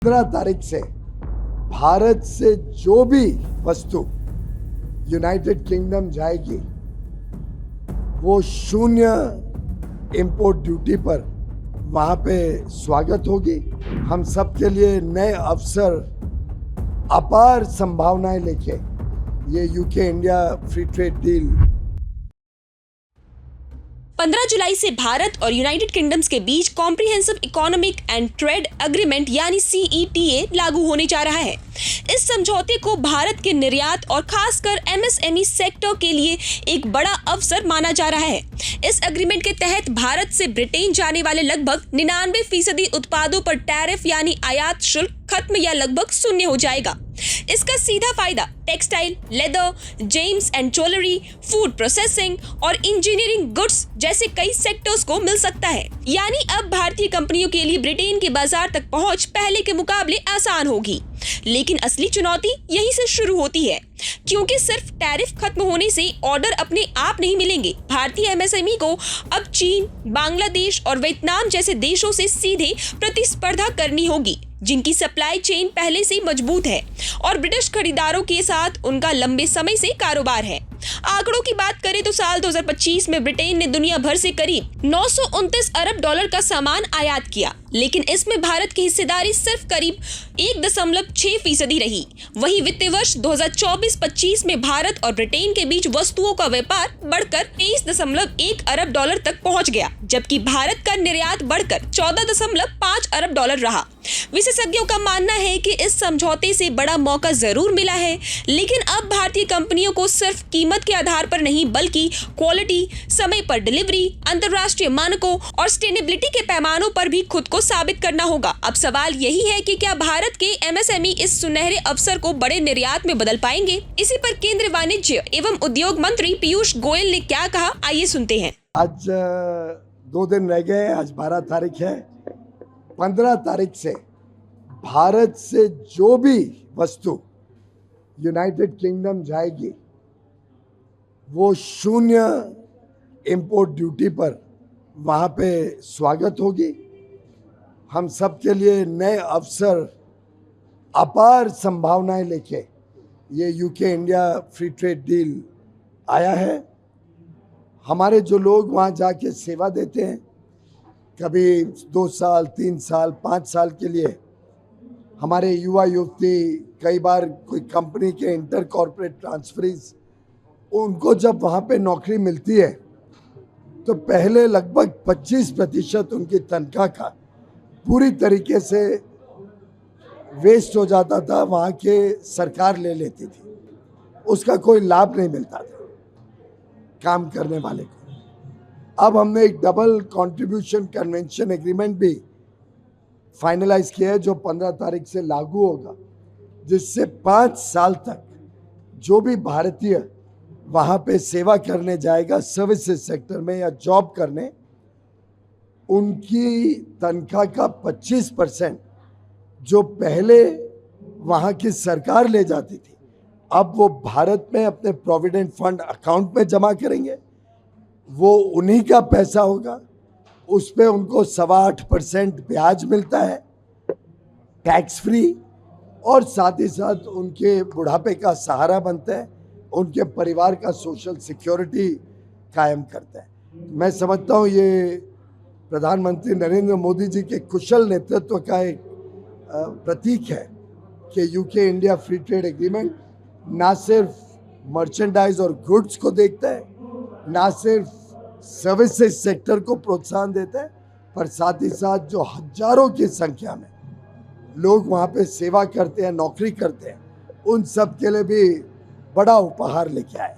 15 तारीख से भारत से जो भी वस्तु यूनाइटेड किंगडम जाएगी वो शून्य इंपोर्ट ड्यूटी पर वहाँ पे स्वागत होगी। हम सब के लिए नए अवसर, अपार संभावनाएं लेके ये UK India free trade deal 15 जुलाई से भारत और यूनाइटेड किंगडम्स के बीच comprehensive economic and trade agreement यानी CETA लागू होने जा रहा है। इस समझौते को भारत के निर्यात और खासकर MSME सेक्टर के लिए एक बड़ा अवसर माना जा रहा है। इस एग्रीमेंट के तहत भारत से ब्रिटेन जाने वाले लगभग 99% उत्पादों पर टैरिफ यानी आयात शुल्क खत्म या लगभग शून्य हो जाएगा। इसका सीधा फायदा textile, leather, James and jewellery, food processing और इंजीनियरिंग गुड्स जैसे कई सेक्टर्स को मिल सकता है। यानी अब भारतीय कंपनियों के लिए ब्रिटेन के बाजार तक पहुंच पहले के मुकाबले आसान होगी। लेकिन असली चुनौती यहीं से शुरू होती है, क्योंकि सिर्फ टैरिफ खत्म होने से ऑर्डर अपने आप नहीं मिलेंगे। भारतीय MSME को अब चीन, बांग्लादेश और वियतनाम जैसे देशों से सीधे प्रतिस्पर्धा करनी होगी, जिनकी सप्लाई चेन पहले से मजबूत है और ब्रिटिश खरीदारों के साथ उनका लंबे समय से कारोबार है। आंकड़ों की बात करें तो साल 2025 में ब्रिटेन ने दुनिया भर से करीब 929 अरब डॉलर का सामान आयात किया, लेकिन इसमें भारत की हिस्सेदारी सिर्फ करीब 1.6% रही। वहीं वित्तीय वर्ष 2024-25 में भारत और ब्रिटेन के बीच वस्तुओं का व्यापार बढ़कर 23.1 अरब डॉलर तक पहुंच गया, जबकि भारत का निर्यात बढ़कर 14.5 अरब डॉलर रहा। विशेषज्ञों का मानना है कि इस समझौते से बड़ा मौका जरूर मिला है, लेकिन अब भारतीय कंपनियों को सिर्फ कीमत के आधार पर नहीं बल्कि क्वालिटी, समय पर डिलीवरी, अंतर्राष्ट्रीय मानकों और सस्टेनेबिलिटी के पैमानों पर भी खुद को साबित करना होगा। अब सवाल यही है कि क्या भारत के MSME इस सुनहरे अवसर को बड़े निर्यात में बदल पाएंगे। इसी पर केंद्रीय वाणिज्य एवं उद्योग मंत्री पीयूष गोयल ने क्या कहा, आइए सुनते हैं। आज 2 दिन रह गए, आज 12 तारीख है। 15 तारीख से भारत से जो भी वस्तु यूनाइटेड किंगडम जाएगी वो शून्य इंपोर्ट ड्यूटी पर वहाँ पे स्वागत होगी। हम सब के लिए नए अवसर, अपार संभावनाएं लेके ये UK India free trade deal आया है। हमारे जो लोग वहाँ जाके सेवा देते हैं, कभी 2 साल, 3 साल, 5 साल के लिए, हमारे युवा युवती, कई बार कोई कंपनी के इंटर कॉर्पोरेट ट्रांसफरीज, उनको जब वहाँ पे नौकरी मिलती है तो पहले लगभग 25% उनकी तनख्वाह का पूरी तरीके से वेस्ट हो जाता था, वहाँ के सरकार ले लेती थी, उसका कोई लाभ नहीं मिलता था काम करने वाले को। अब हमने एक डबल कंट्रीब्यूशन कन्वेंशन एग्रीमेंट भी फाइनलाइज किया है जो 15 तारीख से लागू होगा, जिससे 5 साल तक जो भी भारतीय वहाँ पे सेवा करने जाएगा सर्विसेज सेक्टर में या जॉब करने, उनकी तनख्वाह का 25% जो पहले वहाँ की सरकार ले जाती थी, अब वो भारत में अपने प्रोविडेंट फंड अकाउंट में जमा करेंगे। वो उन्हीं का पैसा होगा, उस पर उनको 8.25% ब्याज मिलता है टैक्स फ्री, और साथ ही साथ उनके बुढ़ापे का सहारा बनता है, उनके परिवार का सोशल सिक्योरिटी कायम करता है। मैं समझता हूँ ये प्रधानमंत्री नरेंद्र मोदी जी के कुशल नेतृत्व का एक प्रतीक है कि UK India free trade agreement ना सिर्फ मर्चेंडाइज और गुड्स को देखता है, ना सिर्फ सर्विसेज सेक्टर को प्रोत्साहन देता है, पर साथ ही साथ जो हजारों की संख्या में लोग वहाँ पे सेवा करते हैं, नौकरी करते हैं, उन सब के लिए भी बड़ा उपहार लेके आए।